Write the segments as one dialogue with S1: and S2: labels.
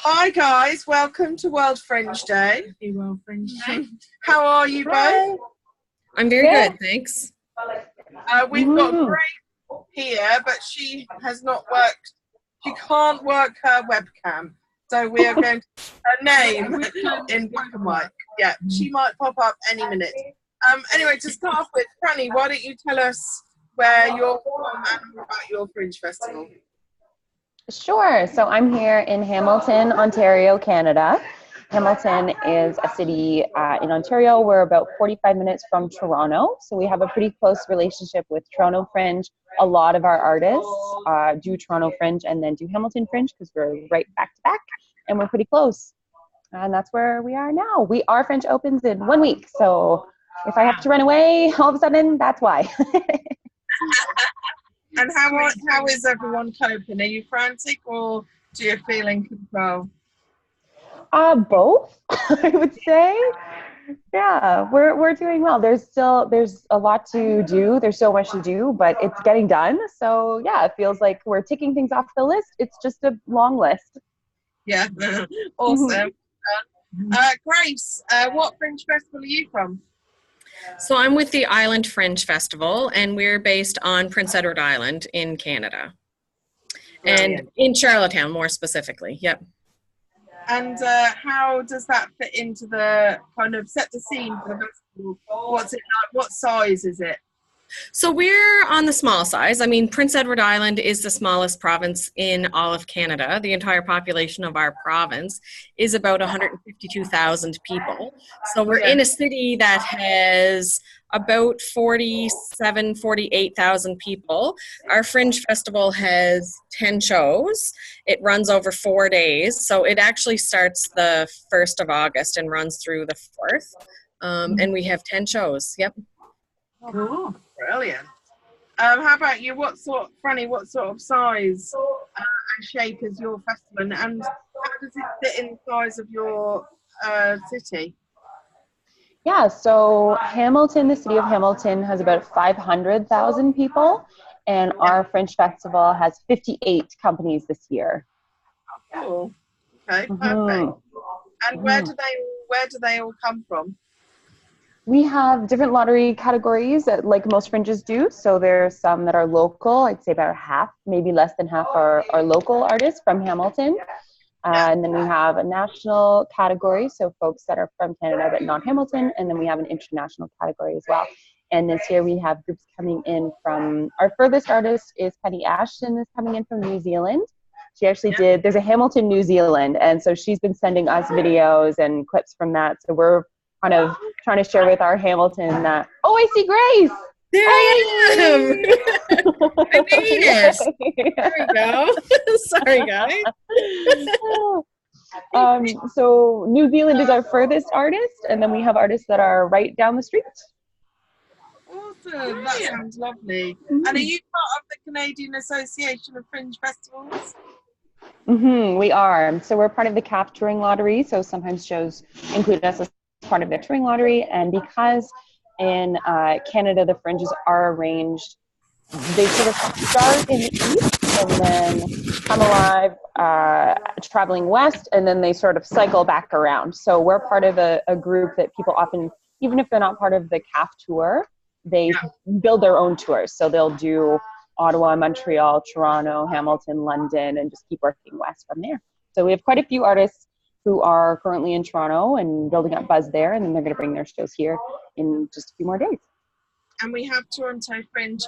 S1: Hi guys, welcome to World Fringe Day.
S2: Happy World Fringe Day.
S1: How are you both?
S3: I'm very good, thanks.
S1: We've got Grace here, but she has not worked. She can't work her webcam, so we are going to put her name in black and white. Yeah, she might pop up any minute. Anyway, to start off with, Franny, why don't you tell us where you're from and about your Fringe Festival?
S4: Sure. So I'm here in Hamilton, Ontario, Canada. Hamilton is a city in Ontario. We're about 45 minutes from Toronto. So we have a pretty close relationship with Toronto Fringe. A lot of our artists do Toronto Fringe and then do Hamilton Fringe because we're right back to back and we're pretty close. And that's where we are now. Our Fringe opens in 1 week. So if I have to run away all of a sudden, that's why.
S1: And how is everyone coping? Are you frantic or do you feel in control?
S4: Both, I would say. Yeah, we're doing well. There's a lot to do. There's so much to do, but it's getting done. So yeah, it feels like we're ticking things off the list. It's just a long list.
S1: Yeah, awesome. Grace, what Fringe Festival are you from?
S3: So I'm with the Island Fringe Festival, and we're based on Prince Edward Island in Canada. And in Charlottetown, more specifically. Yep.
S1: And how does that fit into the kind of set the scene for the festival? What's it like? What size is it?
S3: So we're on the small size. I mean, Prince Edward Island is the smallest province in all of Canada. The entire population of our province is about 152,000 people. So we're in a city that has about 48,000 people. Our Fringe Festival has 10 shows. It runs over 4 days. So it actually starts the 1st of August and runs through the 4th. And we have 10 shows. Yep.
S1: Cool. Brilliant. How about you? Franny, what sort of size and shape is your festival, and how does it fit in the size of your city?
S4: Yeah, so Hamilton, the city of Hamilton, has about 500,000 people, and our Fringe Festival has 58 companies this year.
S1: Cool. Okay, perfect. And where do they all come from?
S4: We have different lottery categories, like most fringes do. So there's some that are local. I'd say about half, maybe less than half are local artists from Hamilton. And then we have a national category, so folks that are from Canada but not Hamilton. And then we have an international category as well. And this year we have groups coming in from, our furthest artist is Penny Ashton, is coming in from New Zealand. She actually there's a Hamilton, New Zealand. And so she's been sending us videos and clips from that. So we're kind of trying to share with our Hamilton that, oh, I see Grace.
S3: There I am. I made it. There we go. Sorry, guys.
S4: So New Zealand is our furthest artist, and then we have artists that are right down the street.
S1: Awesome. That sounds lovely. And are you part of the Canadian Association of Fringe Festivals?
S4: We are. So we're part of the CAF Touring Lottery, so sometimes shows include us as part of the touring lottery, and because in Canada the fringes are arranged, they sort of start in the east and then come alive traveling west, and then they sort of cycle back around. So we're part of a group that people often, even if they're not part of the CAF tour, they build their own tours. So they'll do Ottawa, Montreal, Toronto, Hamilton, London, and just keep working west from there. So we have quite a few artists who are currently in Toronto and building up buzz there, and then they're going to bring their shows here in just a few more days.
S1: And we have Toronto Fringe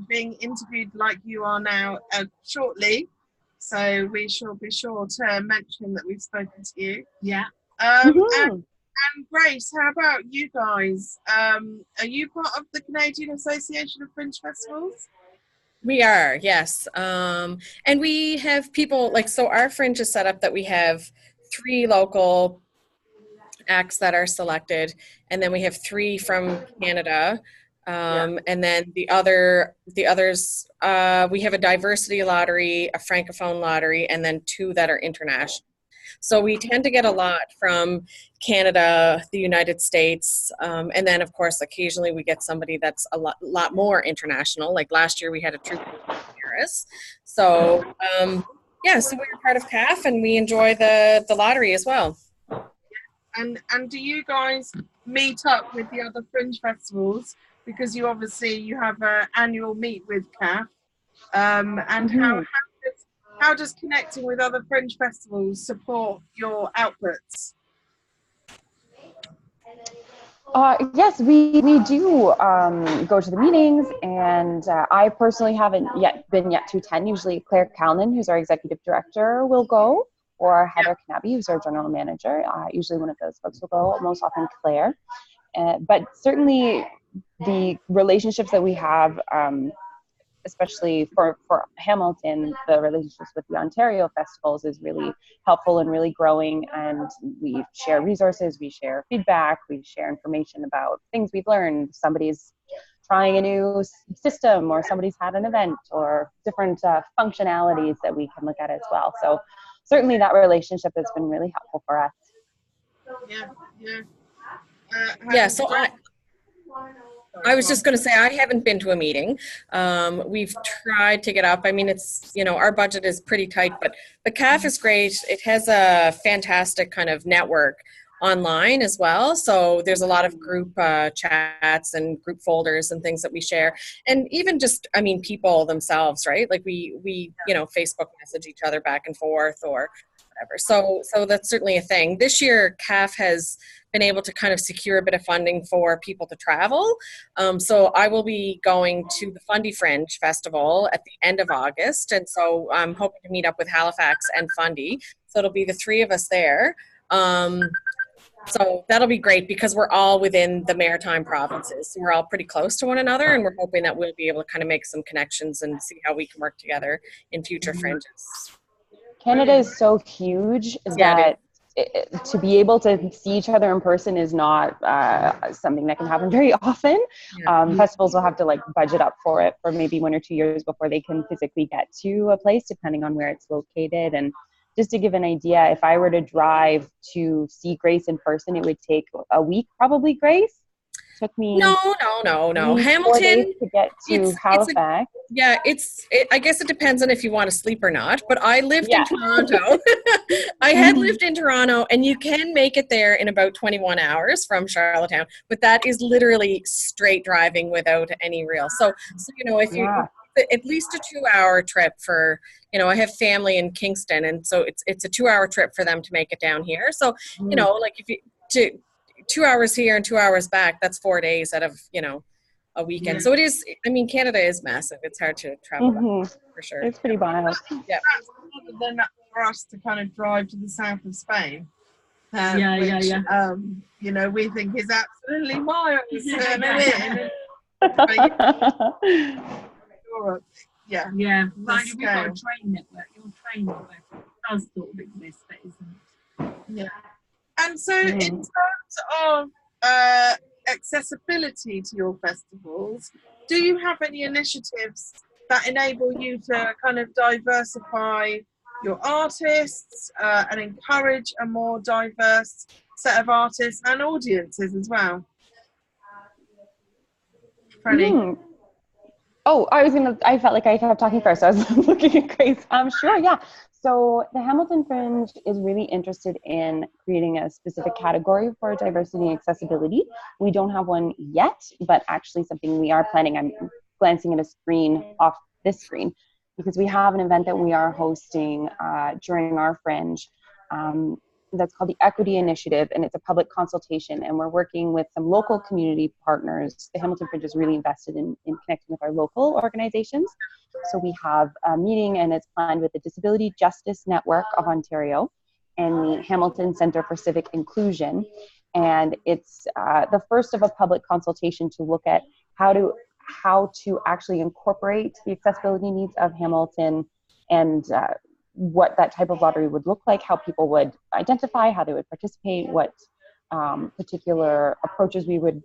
S1: being interviewed like you are now shortly, so we shall be sure to mention that we've spoken to you.
S2: Yeah.
S1: And Grace, how about you guys? Are you part of the Canadian Association of Fringe Festivals?
S3: We are, yes. And we have people, so our Fringe is set up that we have 3 local acts that are selected, and then we have 3 from Canada, and then the others, we have a diversity lottery, a francophone lottery, and then 2 that are international. So we tend to get a lot from Canada, the United States, and then, of course, occasionally we get somebody that's a lot more international. Like last year we had a troupe from Paris. So Yeah, so we're part of CAF and we enjoy the lottery as well.
S1: And do you guys meet up with the other Fringe festivals? Because you obviously you have an annual meet with CAF. And how does connecting with other Fringe festivals support your outputs?
S4: Yes, we do go to the meetings, and I personally haven't been yet to attend. Usually Claire Calnan, who's our executive director, will go, or Heather Knaby, who's our general manager. Usually one of those folks will go, most often Claire. But certainly the relationships that we have, especially for Hamilton, the relationships with the Ontario festivals is really helpful and really growing. And we share resources, we share feedback, we share information about things we've learned. Somebody's trying a new system, or somebody's had an event, or different functionalities that we can look at as well. So certainly that relationship has been really helpful for us.
S3: Yeah, so I was just going to say, I haven't been to a meeting. We've tried to get up. I mean, it's, our budget is pretty tight, but the CAF is great. It has a fantastic kind of network online as well. So there's a lot of group chats and group folders and things that we share. And even just, people themselves, right? Like we Facebook message each other back and forth or whatever. So that's certainly a thing. This year, CAF has been able to kind of secure a bit of funding for people to travel. So I will be going to the Fringe Festival at the end of August. And so I'm hoping to meet up with Halifax and Fundy. So it'll be the three of us there. So that'll be great because we're all within the maritime provinces. So we're all pretty close to one another, and we're hoping that we'll be able to kind of make some connections and see how we can work together in future fringes.
S4: Canada is so huge that to be able to see each other in person is not something that can happen very often. Festivals will have to budget up for it for maybe 1 or 2 years before they can physically get to a place, depending on where it's located. And just to give an idea, if I were to drive to see Grace in person, it would take a week, probably, Grace. Took me
S3: no. Hamilton
S4: to get to Halifax.
S3: I guess it depends on if you want to sleep or not, but I lived in Toronto. I had lived in Toronto, and you can make it there in about 21 hours from Charlottetown, but that is literally straight driving without any real. So if you at least a 2-hour trip for, I have family in Kingston, and so it's a 2-hour trip for them to make it down here. So, if you 2 hours here and 2 hours back, that's 4 days out of, a weekend. So it is, Canada is massive. It's hard to travel for sure.
S4: It's pretty wild.
S1: Yeah. Other than for us to kind of drive to the south of Spain. We think is absolutely miles. Europe. Yeah.
S2: Right, we've got a train network. Your train network does sort of exist, but isn't.
S1: Yeah. And so in terms of accessibility to your festivals, do you have any initiatives that enable you to kind of diversify your artists and encourage a more diverse set of artists and audiences as well? Freddie?
S4: Oh, I felt like I kept talking first. So I was looking at Grace. Sure, yeah. So the Hamilton Fringe is really interested in creating a specific category for diversity and accessibility. We don't have one yet, but actually something we are planning. I'm glancing at a screen off this screen because we have an event that we are hosting during our Fringe. That's called the Equity Initiative, and it's a public consultation, and we're working with some local community partners. The Hamilton Fringe is really invested in connecting with our local organizations. So we have a meeting, and it's planned with the Disability Justice Network of Ontario and the Hamilton Centre for Civic Inclusion. And it's the first of a public consultation to look at how to actually incorporate the accessibility needs of Hamilton and what that type of lottery would look like, how people would identify, how they would participate, what particular approaches we would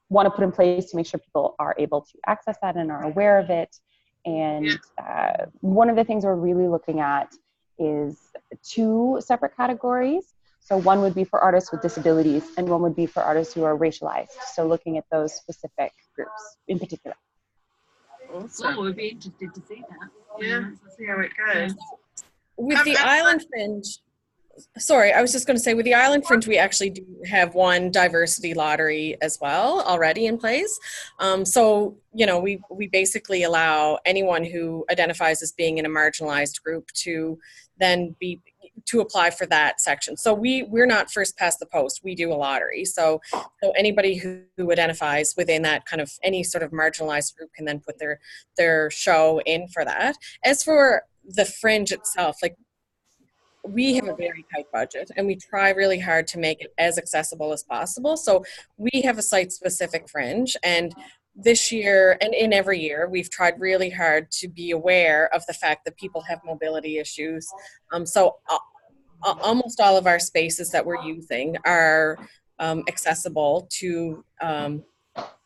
S4: want to put in place to make sure people are able to access that and are aware of it. And one of the things we're really looking at is 2 separate categories. So one would be for artists with disabilities, and one would be for artists who are racialized. So looking at those specific groups in particular.
S1: Awesome.
S2: Oh, we'd be interested to see that.
S1: Yeah, see how it goes.
S3: With the Island Fringe, sorry, I was just going to say, with the Island Fringe, we actually do have one diversity lottery as well already in place. So, you know, we basically allow anyone who identifies as being in a marginalized group to then to apply for that section. So we're not first past the post. We do a lottery. So anybody who identifies within that kind of any sort of marginalized group can then put their show in for that. As for the Fringe itself, like, we have a very tight budget and we try really hard to make it as accessible as possible. So we have a site specific Fringe, and this year and in every year we've tried really hard to be aware of the fact that people have mobility issues. Almost all of our spaces that we're using are accessible to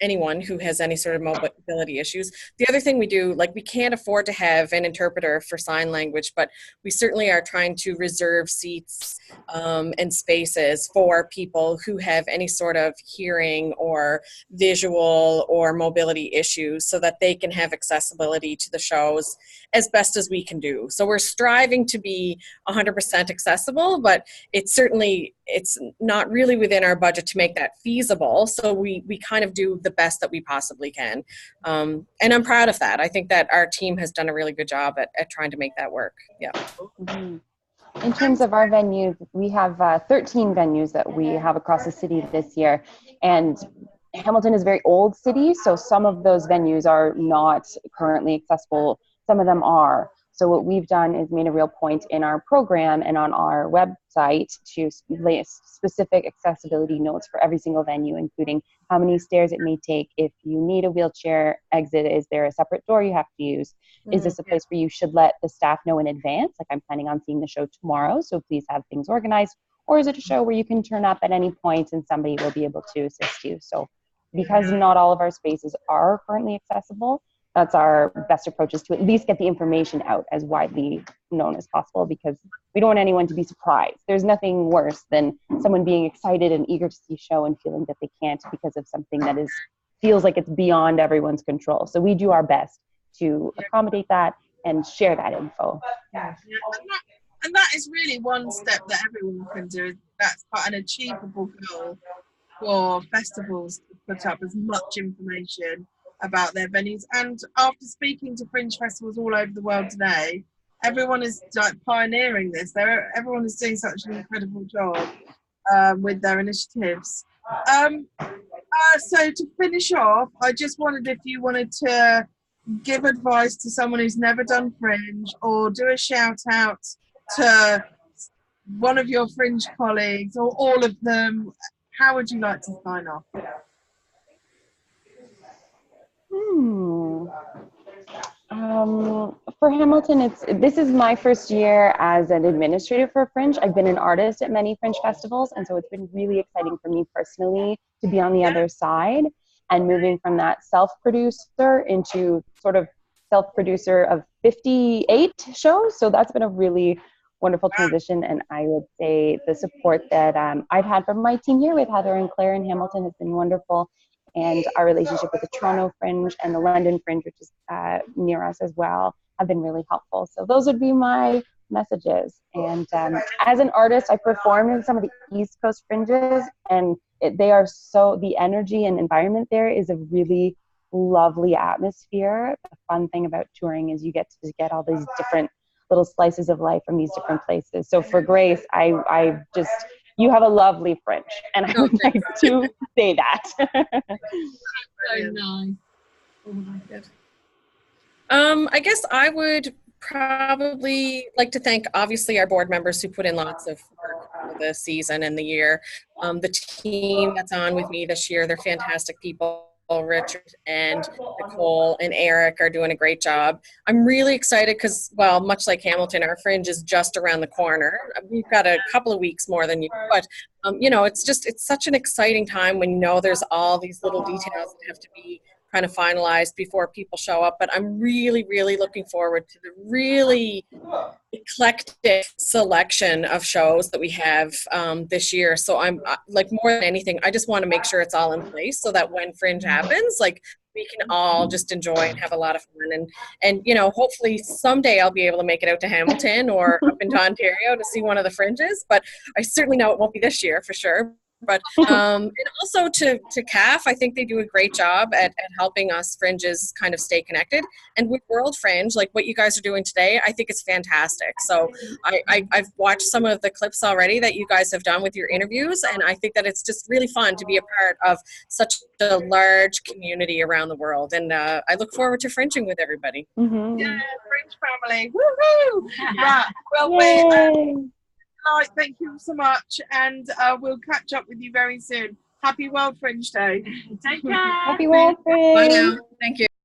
S3: anyone who has any sort of mobility issues. The other thing we do, like, we can't afford to have an interpreter for sign language, but we certainly are trying to reserve seats and spaces for people who have any sort of hearing or visual or mobility issues so that they can have accessibility to the shows as best as we can do. So we're striving to be 100% accessible, but it's not really within our budget to make that feasible. So we kind of do the best that we possibly can. And I'm proud of that. I think that our team has done a really good job at trying to make that work. Yeah.
S4: Mm-hmm. In terms of our venues, we have 13 venues that we have across the city this year. And Hamilton is a very old city, so some of those venues are not currently accessible. Some of them are. So what we've done is made a real point in our program and on our website to lay specific accessibility notes for every single venue, including how many stairs it may take. If you need a wheelchair exit, is there a separate door you have to use? Is this a place where you should let the staff know in advance? Like, I'm planning on seeing the show tomorrow, so please have things organized. Or is it a show where you can turn up at any point and somebody will be able to assist you? So because not all of our spaces are currently accessible, that's our best approach, is to at least get the information out as widely known as possible, because we don't want anyone to be surprised. There's nothing worse than someone being excited and eager to see a show and feeling that they can't because of something that feels like it's beyond everyone's control. So we do our best to accommodate that and share that info.
S1: Yeah. And that is really one step that everyone can do. That's quite an achievable goal for festivals to put up as much information about their venues. And after speaking to Fringe Festivals all over the world today, everyone is like pioneering this. Everyone is doing such an incredible job with their initiatives. So to finish off, I just wondered if you wanted to give advice to someone who's never done Fringe, or do a shout out to one of your Fringe colleagues or all of them. How would you like to sign off?
S4: For Hamilton, this is my first year as an administrator for Fringe. I've been an artist at many Fringe festivals, and so it's been really exciting for me personally to be on the other side and moving from that self-producer into sort of self-producer of 58 shows. So that's been a really wonderful transition, and I would say the support that I've had from my team here with Heather and Claire in Hamilton has been wonderful. And our relationship with the Toronto Fringe and the London Fringe, which is near us as well, have been really helpful. So those would be my messages. And as an artist, I performed in some of the East Coast Fringes, and the energy and environment there is a really lovely atmosphere. The fun thing about touring is you get to get all these different little slices of life from these different places. So for Grace, you have a lovely Fringe, and I would like to say that.
S2: So nice.
S3: I guess I would probably like to thank, obviously, our board members who put in lots of work for the season and the year. The team that's on with me this year, they're fantastic people. Richard and Nicole and Eric are doing a great job. I'm really excited because, well, much like Hamilton, our Fringe is just around the corner. We've got a couple of weeks more than you, but it's such an exciting time when there's all these little details that have to be kind of finalized before people show up. But I'm really, really looking forward to the really eclectic selection of shows that we have this year. So I'm like, more than anything, I just want to make sure it's all in place so that when Fringe happens, like, we can all just enjoy and have a lot of fun. And you know, hopefully someday I'll be able to make it out to Hamilton or up into Ontario to see one of the Fringes, but I certainly know it won't be this year for sure. But and also to CAF, I think they do a great job at helping us Fringes kind of stay connected. And with World Fringe, like what you guys are doing today, I think it's fantastic. So I've watched some of the clips already that you guys have done with your interviews, and I think that it's just really fun to be a part of such a large community around the world. And I look forward to fringing with everybody.
S4: Mm-hmm.
S1: Yeah, Fringe family. Woohoo! Right. Well, thank you so much, and we'll catch up with you very soon. Happy World Fringe Day.
S2: Take care.
S4: Happy World Fringe.
S3: Bye now. Thank you.